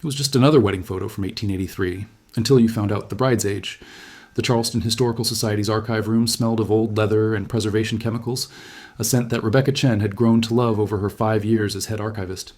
It was just another wedding photo from 1883, until you found out the bride's age. The Charleston Historical Society's archive room smelled of old leather and preservation chemicals, a scent that Rebecca Chen had grown to love over her 5 years as head archivist.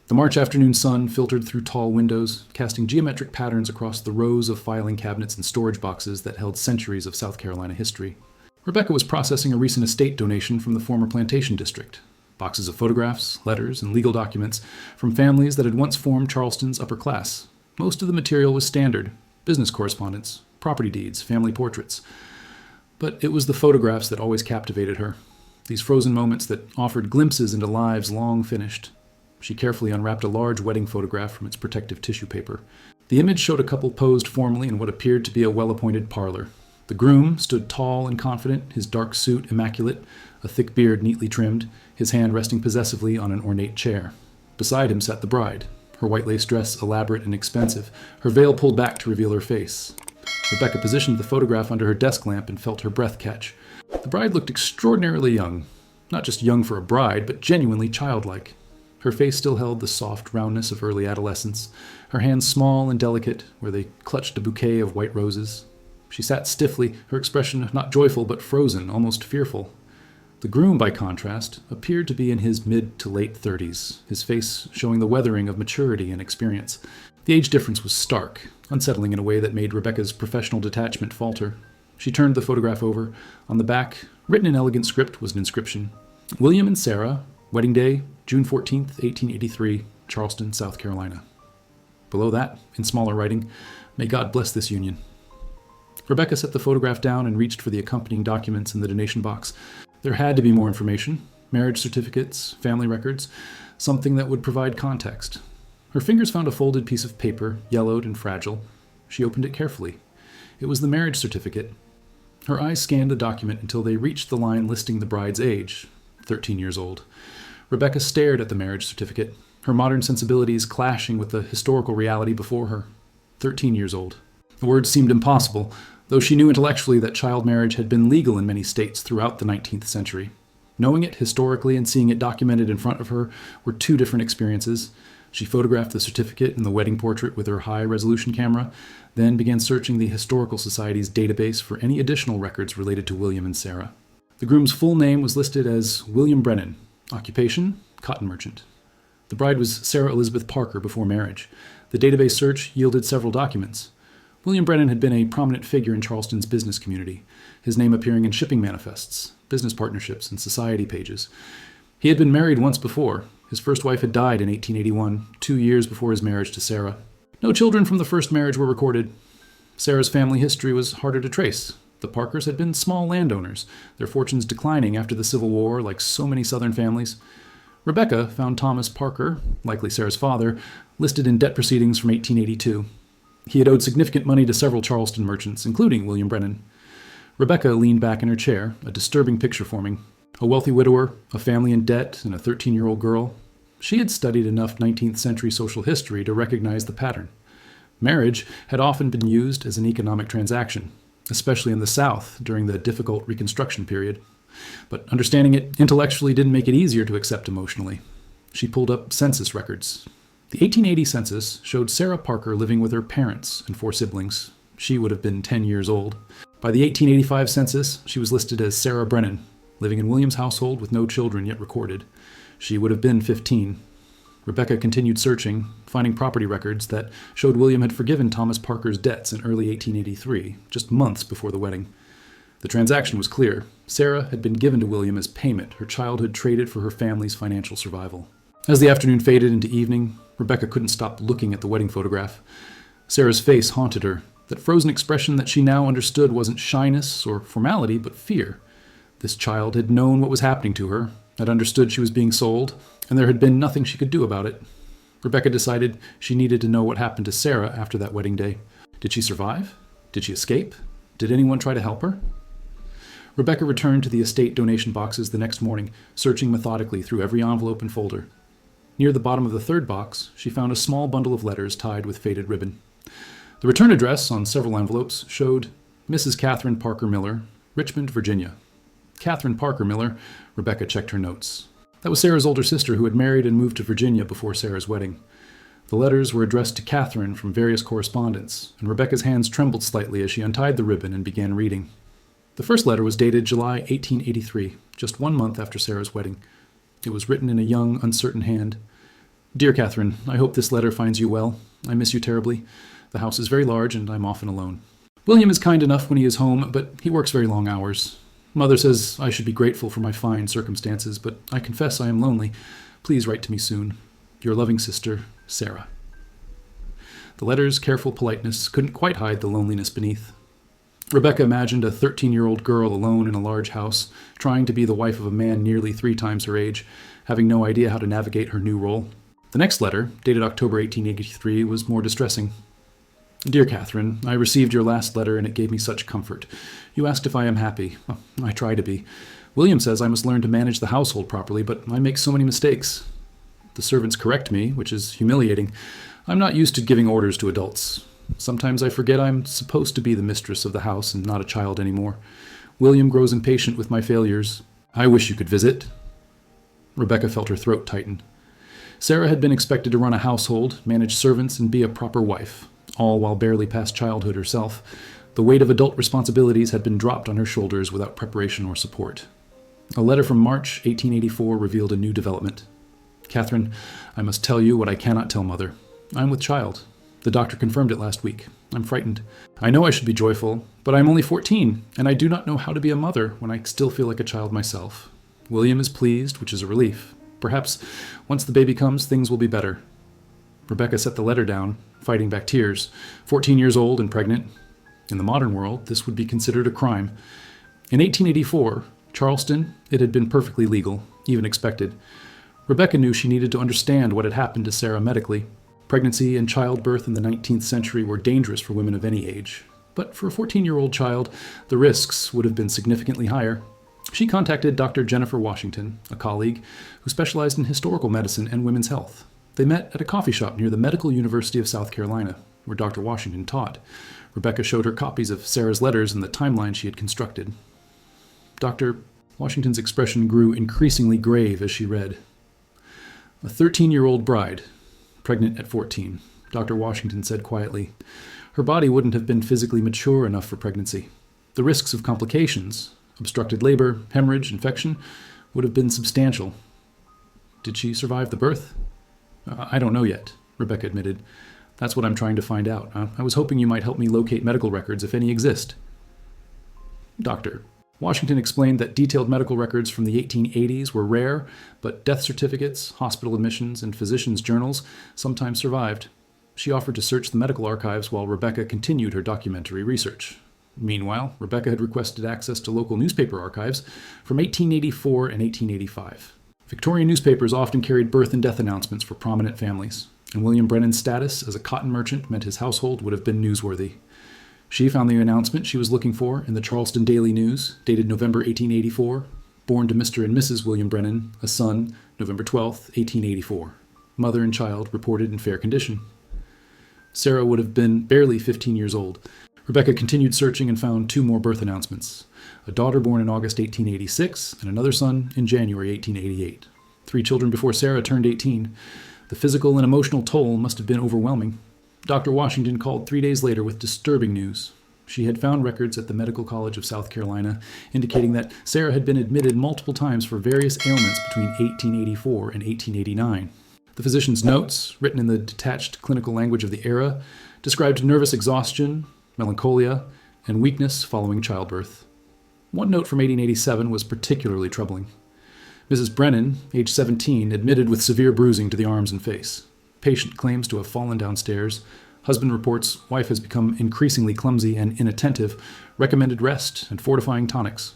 The March afternoon sun filtered through tall windows, casting geometric patterns across the rows of filing cabinets and storage boxes that held centuries of South Carolina history. Rebecca was processing a recent estate donation from the former plantation district. Boxes of photographs, letters, and legal documents from families that had once formed Charleston's upper class. Most of the material was standard: business correspondence, property deeds, family portraits. But it was the photographs that always captivated her, these frozen moments that offered glimpses into lives long finished. She carefully unwrapped a large wedding photograph from its protective tissue paper. The image showed a couple posed formally in what appeared to be a well-appointed parlor. The groom stood tall and confident, his dark suit immaculate, a thick beard neatly trimmed, his hand resting possessively on an ornate chair. Beside him sat the bride, her white lace dress elaborate and expensive, her veil pulled back to reveal her face. Rebecca positioned the photograph under her desk lamp and felt her breath catch. The bride looked extraordinarily young. Not just young for a bride, but genuinely childlike. Her face still held the soft roundness of early adolescence, her hands small and delicate, where they clutched a bouquet of white roses. She sat stiffly, her expression not joyful but frozen, almost fearful. The groom, by contrast, appeared to be in his mid to late 30s, his face showing the weathering of maturity and experience. The age difference was stark, unsettling in a way that made Rebecca's professional detachment falter. She turned the photograph over. On the back, written in elegant script, was an inscription: William and Sarah, wedding day, June 14th, 1883, Charleston, South Carolina. Below that, in smaller writing, may God bless this union. Rebecca set the photograph down and reached for the accompanying documents in the donation box. There had to be more information: marriage certificates, family records, something that would provide context. Her fingers found a folded piece of paper, yellowed and fragile. She opened it carefully. It was the marriage certificate. Her eyes scanned the document until they reached the line listing the bride's age, 13 years old. Rebecca stared at the marriage certificate, her modern sensibilities clashing with the historical reality before her. 13 years old. The words seemed impossible, though she knew intellectually that child marriage had been legal in many states throughout the 19th century. Knowing it historically and seeing it documented in front of her were two different experiences. She photographed the certificate and the wedding portrait with her high-resolution camera, then began searching the Historical Society's database for any additional records related to William and Sarah. The groom's full name was listed as William Brennan, occupation, cotton merchant. The bride was Sarah Elizabeth Parker before marriage. The database search yielded several documents. William Brennan had been a prominent figure in Charleston's business community, his name appearing in shipping manifests, business partnerships, and society pages. He had been married once before. His first wife had died in 1881, 2 years before his marriage to Sarah. No children from the first marriage were recorded. Sarah's family history was harder to trace. The Parkers had been small landowners, their fortunes declining after the Civil War, like so many Southern families. Rebecca found Thomas Parker, likely Sarah's father, listed in debt proceedings from 1882. He had owed significant money to several Charleston merchants, including William Brennan. Rebecca leaned back in her chair, a disturbing picture forming. A wealthy widower, a family in debt, and a 13-year-old girl. She had studied enough 19th century social history to recognize the pattern. Marriage had often been used as an economic transaction, especially in the South during the difficult Reconstruction period. But understanding it intellectually didn't make it easier to accept emotionally. She pulled up census records. The 1880 census showed Sarah Parker living with her parents and 4 siblings. She would have been 10 years old. By the 1885 census, she was listed as Sarah Brennan, living in William's household with no children yet recorded. She would have been 15. Rebecca continued searching, finding property records that showed William had forgiven Thomas Parker's debts in early 1883, just months before the wedding. The transaction was clear. Sarah had been given to William as payment, her childhood traded for her family's financial survival. As the afternoon faded into evening, Rebecca couldn't stop looking at the wedding photograph. Sarah's face haunted her, that frozen expression that she now understood wasn't shyness or formality, but fear. This child had known what was happening to her, had understood she was being sold, and there had been nothing she could do about it. Rebecca decided she needed to know what happened to Sarah after that wedding day. Did she survive? Did she escape? Did anyone try to help her? Rebecca returned to the estate donation boxes the next morning, searching methodically through every envelope and folder. Near the bottom of the 3rd box, she found a small bundle of letters tied with faded ribbon. The return address on several envelopes showed Mrs. Catherine Parker Miller, Richmond, Virginia. Catherine Parker Miller. Rebecca checked her notes. That was Sarah's older sister who had married and moved to Virginia before Sarah's wedding. The letters were addressed to Catherine from various correspondents, and Rebecca's hands trembled slightly as she untied the ribbon and began reading. The first letter was dated July 1883, just 1 month after Sarah's wedding. It was written in a young, uncertain hand. Dear Catherine, I hope this letter finds you well. I miss you terribly. The house is very large, and I'm often alone. William is kind enough when he is home, but he works very long hours. Mother says I should be grateful for my fine circumstances, but I confess I am lonely. Please write to me soon. Your loving sister, Sarah. The letter's careful politeness couldn't quite hide the loneliness beneath. Rebecca imagined a 13-year-old girl alone in a large house, trying to be the wife of a man nearly 3 times her age, having no idea how to navigate her new role. The next letter, dated October 1883, was more distressing. Dear Catherine, I received your last letter and it gave me such comfort. You asked if I am happy. Well, I try to be. William says I must learn to manage the household properly, but I make so many mistakes. The servants correct me, which is humiliating. I'm not used to giving orders to adults. Sometimes I forget I'm supposed to be the mistress of the house and not a child anymore. William grows impatient with my failures. I wish you could visit. Rebecca felt her throat tighten. Sarah had been expected to run a household, manage servants, and be a proper wife, all while barely past childhood herself. The weight of adult responsibilities had been dropped on her shoulders without preparation or support. A letter from March 1884 revealed a new development. Catherine, I must tell you what I cannot tell Mother. I'm with child. The doctor confirmed it last week. I'm frightened. I know I should be joyful, but I'm only 14, and I do not know how to be a mother when I still feel like a child myself. William is pleased, which is a relief. Perhaps once the baby comes, things will be better. Rebecca set the letter down, fighting back tears. 14 years old and pregnant. In the modern world, this would be considered a crime. In 1884, Charleston, it had been perfectly legal, even expected. Rebecca knew she needed to understand what had happened to Sarah medically. Pregnancy and childbirth in the 19th century were dangerous for women of any age. But for a 14-year-old child, the risks would have been significantly higher. She contacted Dr. Jennifer Washington, a colleague who specialized in historical medicine and women's health. They met at a coffee shop near the Medical University of South Carolina, where Dr. Washington taught. Rebecca showed her copies of Sarah's letters and the timeline she had constructed. Dr. Washington's expression grew increasingly grave as she read. A 13-year-old bride, pregnant at 14, Dr. Washington said quietly. Her body wouldn't have been physically mature enough for pregnancy. The risks of complications, obstructed labor, hemorrhage, infection, would have been substantial. Did she survive the birth? I don't know yet, Rebecca admitted. That's what I'm trying to find out. I was hoping you might help me locate medical records if any exist. Doctor, Washington explained that detailed medical records from the 1880s were rare, but death certificates, hospital admissions, and physicians' journals sometimes survived. She offered to search the medical archives while Rebecca continued her documentary research. Meanwhile, Rebecca had requested access to local newspaper archives from 1884 and 1885. Victorian newspapers often carried birth and death announcements for prominent families, and William Brennan's status as a cotton merchant meant his household would have been newsworthy. She found the announcement she was looking for in the Charleston Daily News, dated November 1884, born to Mr. and Mrs. William Brennan, a son, November 12, 1884. Mother and child reported in fair condition. Sarah would have been barely 15 years old. Rebecca continued searching and found 2 more birth announcements. A daughter born in August 1886 and another son in January 1888. 3 children before Sarah turned 18. The physical and emotional toll must have been overwhelming. Dr. Washington called 3 days later with disturbing news. She had found records at the Medical College of South Carolina indicating that Sarah had been admitted multiple times for various ailments between 1884 and 1889. The physician's notes, written in the detached clinical language of the era, described nervous exhaustion, melancholia, and weakness following childbirth. One note from 1887 was particularly troubling. Mrs. Brennan, age 17, admitted with severe bruising to the arms and face. Patient claims to have fallen downstairs. Husband reports wife has become increasingly clumsy and inattentive, recommended rest and fortifying tonics.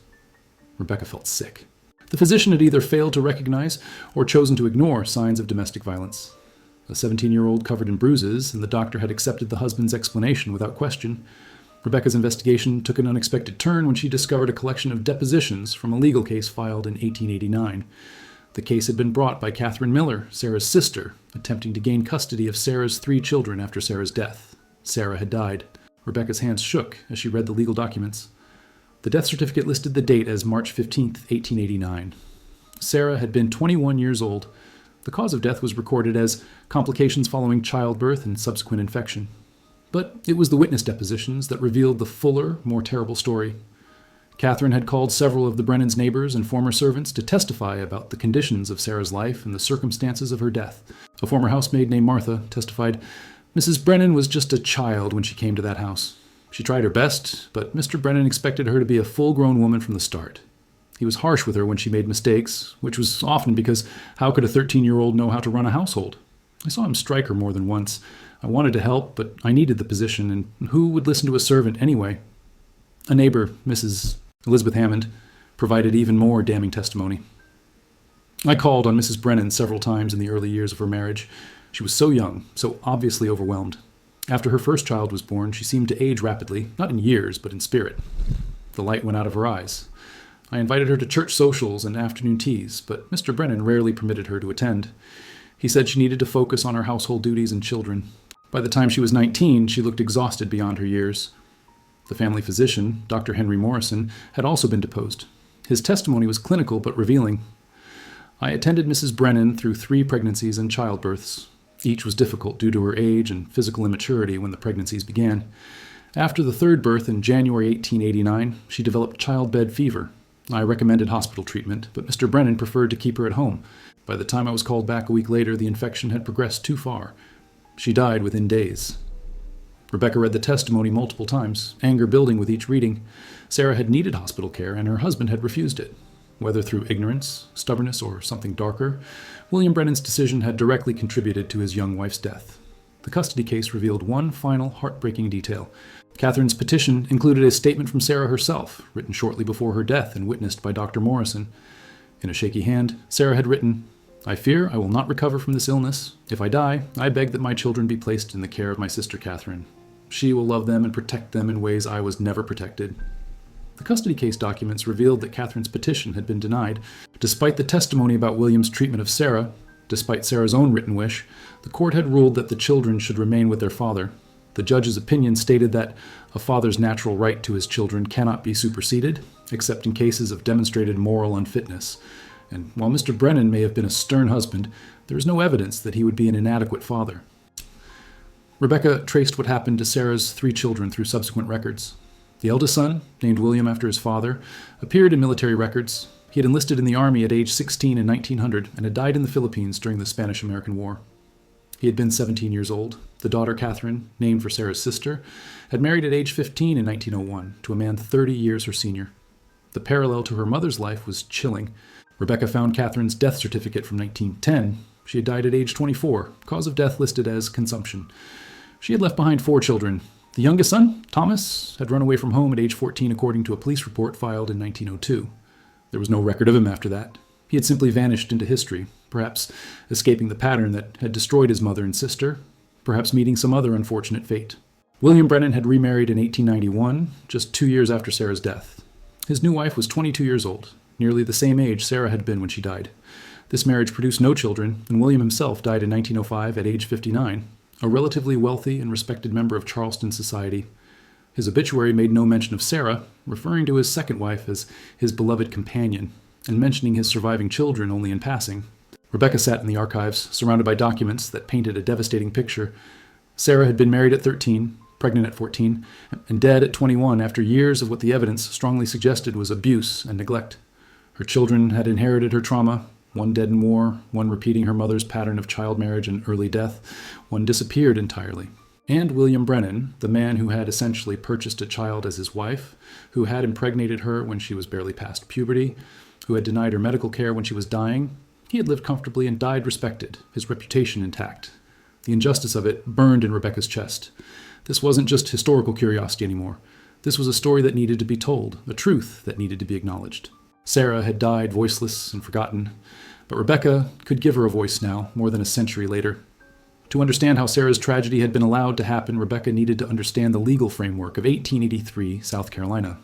Rebecca felt sick. The physician had either failed to recognize or chosen to ignore signs of domestic violence. A 17-year-old covered in bruises, and the doctor had accepted the husband's explanation without question. Rebecca's investigation took an unexpected turn when she discovered a collection of depositions from a legal case filed in 1889. The case had been brought by Catherine Miller, Sarah's sister, attempting to gain custody of Sarah's 3 children after Sarah's death. Sarah had died. Rebecca's hands shook as she read the legal documents. The death certificate listed the date as March 15, 1889. Sarah had been 21 years old. The cause of death was recorded as complications following childbirth and subsequent infection. But it was the witness depositions that revealed the fuller, more terrible story. Catherine had called several of the Brennans' neighbors and former servants to testify about the conditions of Sarah's life and the circumstances of her death. A former housemaid named Martha testified, "Mrs. Brennan was just a child when she came to that house. She tried her best, but Mr. Brennan expected her to be a full-grown woman from the start. He was harsh with her when she made mistakes, which was often because how could a 13-year-old know how to run a household? I saw him strike her more than once. I wanted to help, but I needed the position, and who would listen to a servant anyway?" A neighbor, Mrs. Elizabeth Hammond, provided even more damning testimony. "I called on Mrs. Brennan several times in the early years of her marriage. She was so young, so obviously overwhelmed. After her first child was born, she seemed to age rapidly, not in years, but in spirit. The light went out of her eyes. I invited her to church socials and afternoon teas, but Mr. Brennan rarely permitted her to attend. He said she needed to focus on her household duties and children. By the time she was 19, she looked exhausted beyond her years." The family physician, Dr. Henry Morrison, had also been deposed. His testimony was clinical but revealing. "I attended Mrs. Brennan through 3 pregnancies and childbirths. Each was difficult due to her age and physical immaturity when the pregnancies began. After the 3rd birth in January 1889, she developed childbed fever. I recommended hospital treatment, but Mr. Brennan preferred to keep her at home. By the time I was called back a week later, the infection had progressed too far. She died within days." Rebecca read the testimony multiple times, anger building with each reading. Sarah had needed hospital care, and her husband had refused it. Whether through ignorance, stubbornness, or something darker, William Brennan's decision had directly contributed to his young wife's death. The custody case revealed one final heartbreaking detail. Catherine's petition included a statement from Sarah herself, written shortly before her death and witnessed by Dr. Morrison. In a shaky hand, Sarah had written, "I fear I will not recover from this illness. If I die, I beg that my children be placed in the care of my sister Catherine. She will love them and protect them in ways I was never protected." The custody case documents revealed that Catherine's petition had been denied. Despite the testimony about William's treatment of Sarah, despite Sarah's own written wish, the court had ruled that the children should remain with their father. The judge's opinion stated that a father's natural right to his children cannot be superseded, except in cases of demonstrated moral unfitness. And while Mr. Brennan may have been a stern husband, there is no evidence that he would be an inadequate father. Rebecca traced what happened to Sarah's 3 children through subsequent records. The eldest son, named William after his father, appeared in military records. He had enlisted in the Army at age 16 in 1900 and had died in the Philippines during the Spanish-American War. He had been 17 years old. The daughter, Catherine, named for Sarah's sister, had married at age 15 in 1901 to a man 30 years her senior. The parallel to her mother's life was chilling. Rebecca found Catherine's death certificate from 1910. She had died at age 24, cause of death listed as consumption. She had left behind 4 children. The youngest son, Thomas, had run away from home at age 14 according to a police report filed in 1902. There was no record of him after that. He had simply vanished into history, perhaps escaping the pattern that had destroyed his mother and sister, perhaps meeting some other unfortunate fate. William Brennan had remarried in 1891, just 2 years after Sarah's death. His new wife was 22 years old, nearly the same age Sarah had been when she died. This marriage produced no children, and William himself died in 1905 at age 59. A relatively wealthy and respected member of Charleston society. His obituary made no mention of Sarah, referring to his second wife as his beloved companion, and mentioning his surviving children only in passing. Rebecca sat in the archives, surrounded by documents that painted a devastating picture. Sarah had been married at 13, pregnant at 14, and dead at 21 after years of what the evidence strongly suggested was abuse and neglect. Her children had inherited her trauma, one dead in war, one repeating her mother's pattern of child marriage and early death, one disappeared entirely. And William Brennan, the man who had essentially purchased a child as his wife, who had impregnated her when she was barely past puberty, who had denied her medical care when she was dying, he had lived comfortably and died respected, his reputation intact. The injustice of it burned in Rebecca's chest. This wasn't just historical curiosity anymore. This was a story that needed to be told, a truth that needed to be acknowledged. Sarah had died voiceless and forgotten, but Rebecca could give her a voice now, more than a century later. To understand how Sarah's tragedy had been allowed to happen, Rebecca needed to understand the legal framework of 1883 South Carolina.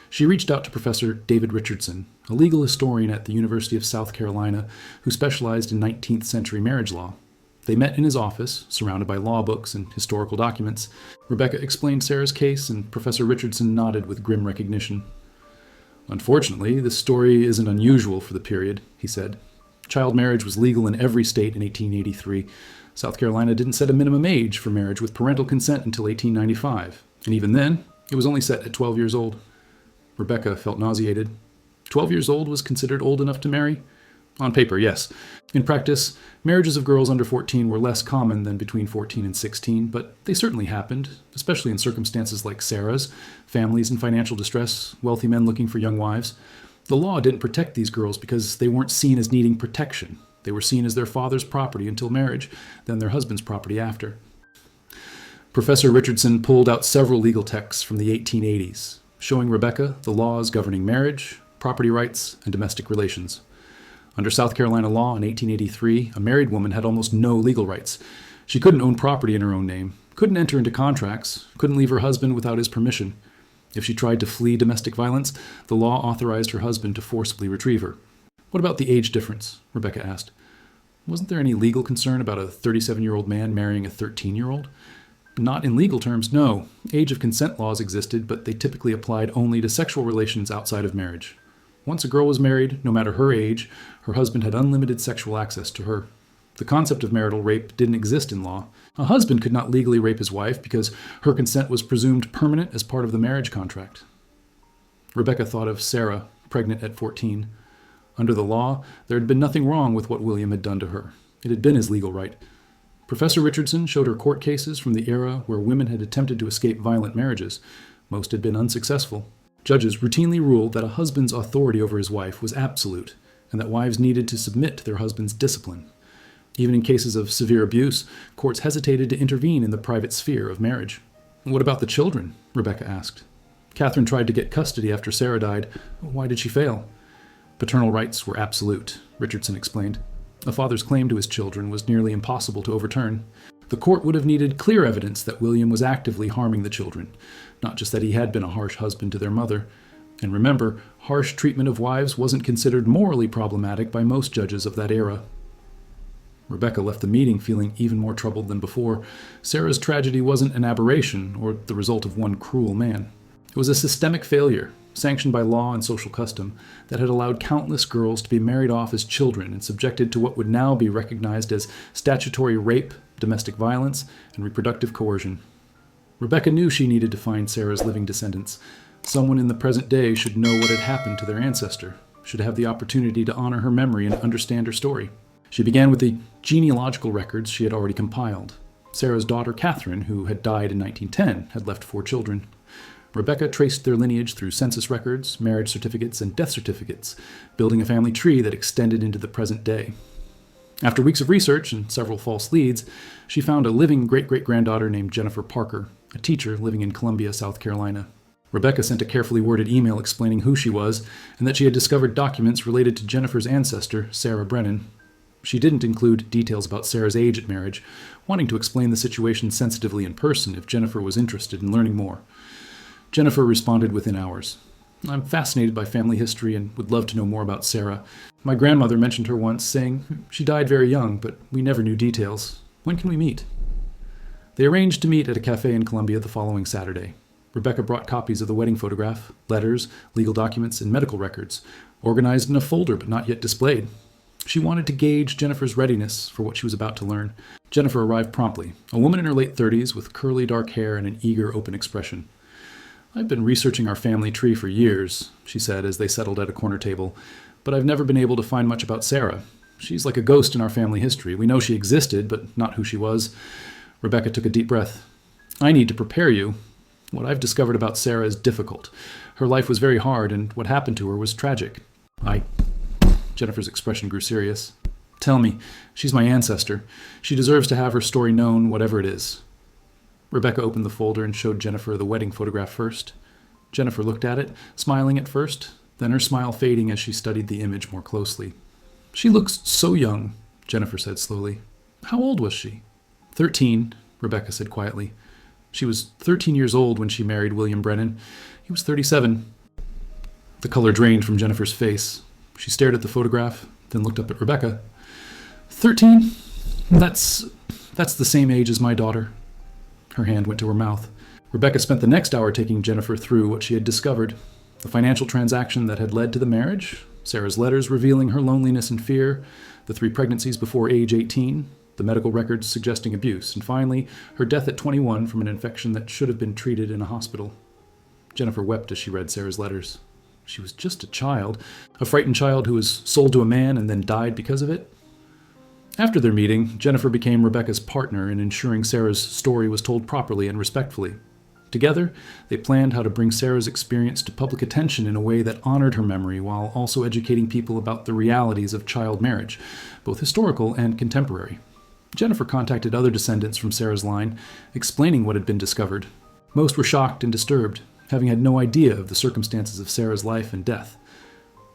She reached out to Professor David Richardson, a legal historian at the University of South Carolina who specialized in 19th century marriage law. They met in his office, surrounded by law books and historical documents. Rebecca explained Sarah's case, and Professor Richardson nodded with grim recognition. "Unfortunately, this story isn't unusual for the period," he said. Child marriage was legal in every state in 1883. South Carolina didn't set a minimum age for marriage with parental consent until 1895, and even then, it was only set at 12 years old. Rebecca felt nauseated. 12 years old was considered old enough to marry? On paper, yes. In practice, marriages of girls under 14 were less common than between 14 and 16, but they certainly happened, especially in circumstances like Sarah's, families in financial distress, wealthy men looking for young wives. The law didn't protect these girls because they weren't seen as needing protection. They were seen as their father's property until marriage, then their husband's property after. Professor Richardson pulled out several legal texts from the 1880s, showing Rebecca the laws governing marriage, property rights, and domestic relations. Under South Carolina law in 1883, a married woman had almost no legal rights. She couldn't own property in her own name, couldn't enter into contracts, couldn't leave her husband without his permission. If she tried to flee domestic violence, the law authorized her husband to forcibly retrieve her. What about the age difference? Rebecca asked. Wasn't there any legal concern about a 37-year-old man marrying a 13-year-old? Not in legal terms, no. Age of consent laws existed, but they typically applied only to sexual relations outside of marriage. Once a girl was married, no matter her age, her husband had unlimited sexual access to her. The concept of marital rape didn't exist in law. A husband could not legally rape his wife because her consent was presumed permanent as part of the marriage contract. Rebecca thought of Sarah, pregnant at 14. Under the law, there had been nothing wrong with what William had done to her. It had been his legal right. Professor Richardson showed her court cases from the era where women had attempted to escape violent marriages. Most had been unsuccessful. Judges routinely ruled that a husband's authority over his wife was absolute, and that wives needed to submit to their husband's discipline. Even in cases of severe abuse, courts hesitated to intervene in the private sphere of marriage. What about the children? Rebecca asked. Catherine tried to get custody after Sarah died. Why did she fail? Paternal rights were absolute, Richardson explained. A father's claim to his children was nearly impossible to overturn. The court would have needed clear evidence that William was actively harming the children, not just that he had been a harsh husband to their mother. And remember, harsh treatment of wives wasn't considered morally problematic by most judges of that era. Rebecca left the meeting feeling even more troubled than before. Sarah's tragedy wasn't an aberration or the result of one cruel man. It was a systemic failure, sanctioned by law and social custom, that had allowed countless girls to be married off as children and subjected to what would now be recognized as statutory rape, domestic violence, and reproductive coercion. Rebecca knew she needed to find Sarah's living descendants. Someone in the present day should know what had happened to their ancestor, should have the opportunity to honor her memory and understand her story. She began with the genealogical records she had already compiled. Sarah's daughter, Catherine, who had died in 1910, had left 4 children. Rebecca traced their lineage through census records, marriage certificates, and death certificates, building a family tree that extended into the present day. After weeks of research and several false leads, she found a living great-great-granddaughter named Jennifer Parker, a teacher living in Columbia, South Carolina. Rebecca sent a carefully worded email explaining who she was and that she had discovered documents related to Jennifer's ancestor, Sarah Brennan. She didn't include details about Sarah's age at marriage, wanting to explain the situation sensitively in person if Jennifer was interested in learning more. Jennifer responded within hours. I'm fascinated by family history and would love to know more about Sarah. My grandmother mentioned her once, saying she died very young, but we never knew details. When can we meet? They arranged to meet at a cafe in Columbia the following Saturday. Rebecca brought copies of the wedding photograph, letters, legal documents, and medical records, organized in a folder but not yet displayed. She wanted to gauge Jennifer's readiness for what she was about to learn. Jennifer arrived promptly, a woman in her late 30s with curly dark hair and an eager, open expression. I've been researching our family tree for years, she said as they settled at a corner table, but I've never been able to find much about Sarah. She's like a ghost in our family history. We know she existed, but not who she was. Rebecca took a deep breath. I need to prepare you. What I've discovered about Sarah is difficult. Her life was very hard, and what happened to her was tragic. Jennifer's expression grew serious. Tell me, she's my ancestor. She deserves to have her story known, whatever it is. Rebecca opened the folder and showed Jennifer the wedding photograph first. Jennifer looked at it, smiling at first, then her smile fading as she studied the image more closely. She looks so young, Jennifer said slowly. How old was she? 13, Rebecca said quietly. She was 13 years old when she married William Brennan. He was 37. The color drained from Jennifer's face. She stared at the photograph, then looked up at Rebecca. 13? That's the same age as my daughter. Her hand went to her mouth. Rebecca spent the next hour taking Jennifer through what she had discovered. The financial transaction that had led to the marriage, Sarah's letters revealing her loneliness and fear, the 3 pregnancies before age 18, the medical records suggesting abuse, and finally, her death at 21 from an infection that should have been treated in a hospital. Jennifer wept as she read Sarah's letters. She was just a child, a frightened child who was sold to a man and then died because of it. After their meeting, Jennifer became Rebecca's partner in ensuring Sarah's story was told properly and respectfully. Together, they planned how to bring Sarah's experience to public attention in a way that honored her memory while also educating people about the realities of child marriage, both historical and contemporary. Jennifer contacted other descendants from Sarah's line, explaining what had been discovered. Most were shocked and disturbed, having had no idea of the circumstances of Sarah's life and death.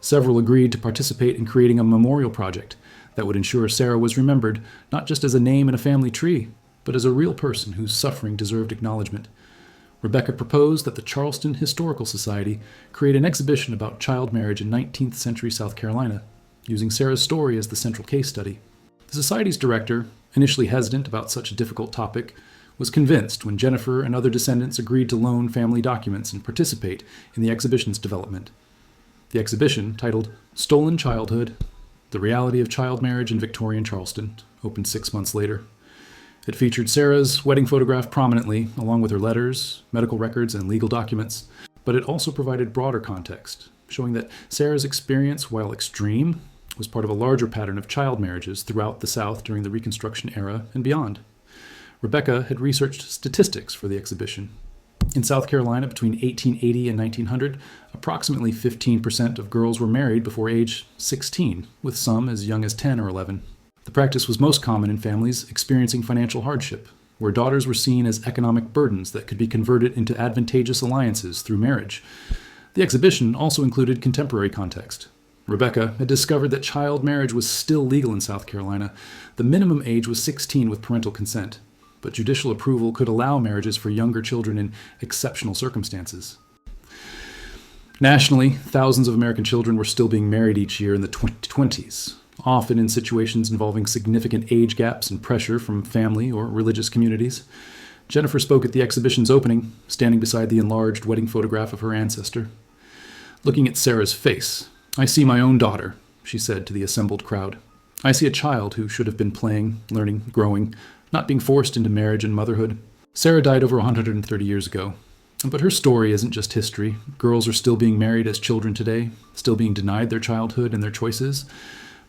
Several agreed to participate in creating a memorial project that would ensure Sarah was remembered not just as a name in a family tree, but as a real person whose suffering deserved acknowledgement. Rebecca proposed that the Charleston Historical Society create an exhibition about child marriage in 19th century South Carolina, using Sarah's story as the central case study. The Society's director, initially hesitant about such a difficult topic, was convinced when Jennifer and other descendants agreed to loan family documents and participate in the exhibition's development. The exhibition, titled Stolen Childhood, The Reality of Child Marriage in Victorian Charleston, opened 6 months later. It featured Sarah's wedding photograph prominently, along with her letters, medical records, and legal documents, but it also provided broader context, showing that Sarah's experience, while extreme, was part of a larger pattern of child marriages throughout the South during the Reconstruction era and beyond. Rebecca had researched statistics for the exhibition. In South Carolina between 1880 and 1900, approximately 15% of girls were married before age 16, with some as young as 10 or 11. The practice was most common in families experiencing financial hardship, where daughters were seen as economic burdens that could be converted into advantageous alliances through marriage. The exhibition also included contemporary context. Rebecca had discovered that child marriage was still legal in South Carolina. The minimum age was 16 with parental consent, but judicial approval could allow marriages for younger children in exceptional circumstances. Nationally, thousands of American children were still being married each year in the 2020s. Often in situations involving significant age gaps and pressure from family or religious communities. Jennifer spoke at the exhibition's opening, standing beside the enlarged wedding photograph of her ancestor. Looking at Sarah's face, "I see my own daughter," she said to the assembled crowd. "I see a child who should have been playing, learning, growing, not being forced into marriage and motherhood." Sarah died over 130 years ago. But her story isn't just history. Girls are still being married as children today, still being denied their childhood and their choices.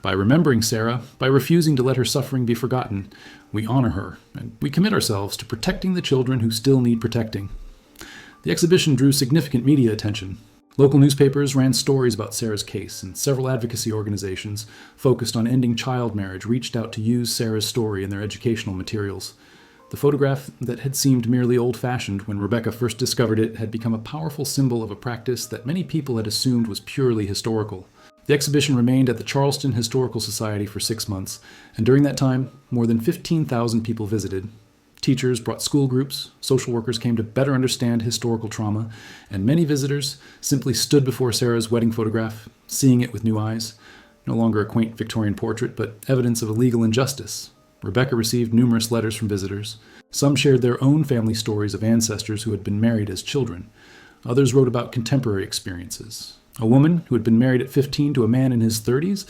By remembering Sarah, by refusing to let her suffering be forgotten, we honor her, and we commit ourselves to protecting the children who still need protecting. The exhibition drew significant media attention. Local newspapers ran stories about Sarah's case, and several advocacy organizations focused on ending child marriage reached out to use Sarah's story in their educational materials. The photograph that had seemed merely old-fashioned when Rebecca first discovered it had become a powerful symbol of a practice that many people had assumed was purely historical. The exhibition remained at the Charleston Historical Society for 6 months, and during that time, more than 15,000 people visited. Teachers brought school groups, social workers came to better understand historical trauma, and many visitors simply stood before Sarah's wedding photograph, seeing it with new eyes. No longer a quaint Victorian portrait, but evidence of a legal injustice. Rebecca received numerous letters from visitors. Some shared their own family stories of ancestors who had been married as children. Others wrote about contemporary experiences. A woman who had been married at 15 to a man in his 30s,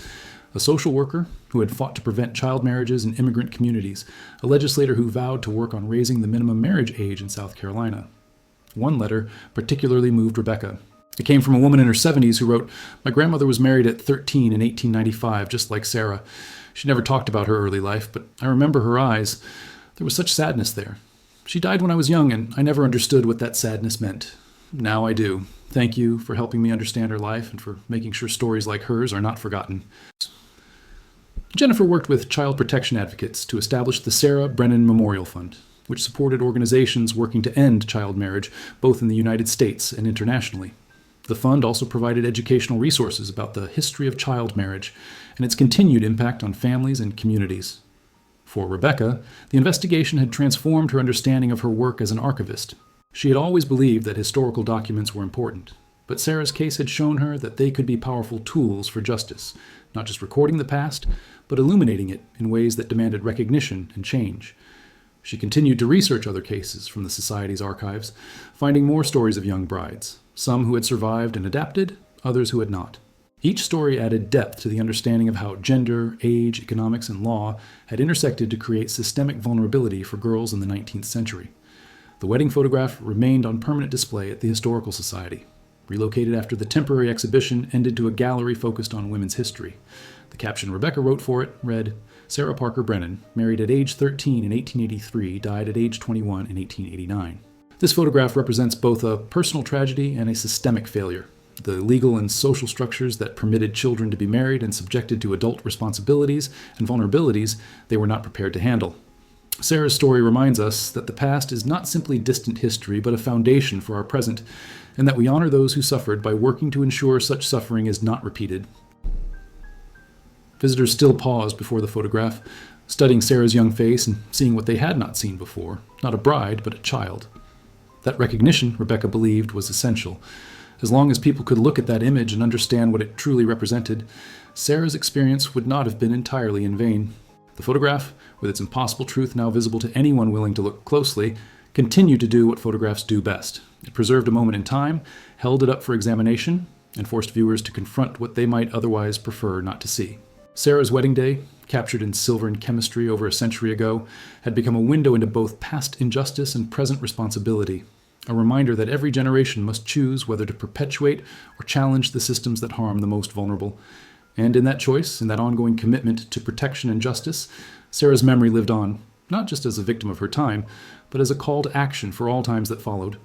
a social worker who had fought to prevent child marriages in immigrant communities, a legislator who vowed to work on raising the minimum marriage age in South Carolina. One letter particularly moved Rebecca. It came from a woman in her 70s who wrote, "My grandmother was married at 13 in 1895, just like Sarah. She never talked about her early life, but I remember her eyes. There was such sadness there. She died when I was young, and I never understood what that sadness meant. Now I do. Thank you for helping me understand her life and for making sure stories like hers are not forgotten." Jennifer worked with child protection advocates to establish the Sarah Brennan Memorial Fund, which supported organizations working to end child marriage both in the United States and internationally. The fund also provided educational resources about the history of child marriage and its continued impact on families and communities. For Rebecca, the investigation had transformed her understanding of her work as an archivist. She had always believed that historical documents were important, but Sarah's case had shown her that they could be powerful tools for justice, not just recording the past, but illuminating it in ways that demanded recognition and change. She continued to research other cases from the Society's archives, finding more stories of young brides, some who had survived and adapted, others who had not. Each story added depth to the understanding of how gender, age, economics, and law had intersected to create systemic vulnerability for girls in the 19th century. The wedding photograph remained on permanent display at the Historical Society. Relocated after the temporary exhibition ended to a gallery focused on women's history. The caption Rebecca wrote for it read, "Sarah Parker Brennan, married at age 13 in 1883, died at age 21 in 1889. This photograph represents both a personal tragedy and a systemic failure. The legal and social structures that permitted children to be married and subjected to adult responsibilities and vulnerabilities they were not prepared to handle. Sarah's story reminds us that the past is not simply distant history, but a foundation for our present, and that we honor those who suffered by working to ensure such suffering is not repeated." Visitors still paused before the photograph, studying Sarah's young face and seeing what they had not seen before, not a bride, but a child. That recognition, Rebecca believed, was essential. As long as people could look at that image and understand what it truly represented, Sarah's experience would not have been entirely in vain. The photograph, with its impossible truth now visible to anyone willing to look closely, continued to do what photographs do best. It preserved a moment in time, held it up for examination, and forced viewers to confront what they might otherwise prefer not to see. Sarah's wedding day, captured in silver and chemistry over a century ago, had become a window into both past injustice and present responsibility, a reminder that every generation must choose whether to perpetuate or challenge the systems that harm the most vulnerable. And in that choice, in that ongoing commitment to protection and justice, Sarah's memory lived on, not just as a victim of her time, but as a call to action for all times that followed.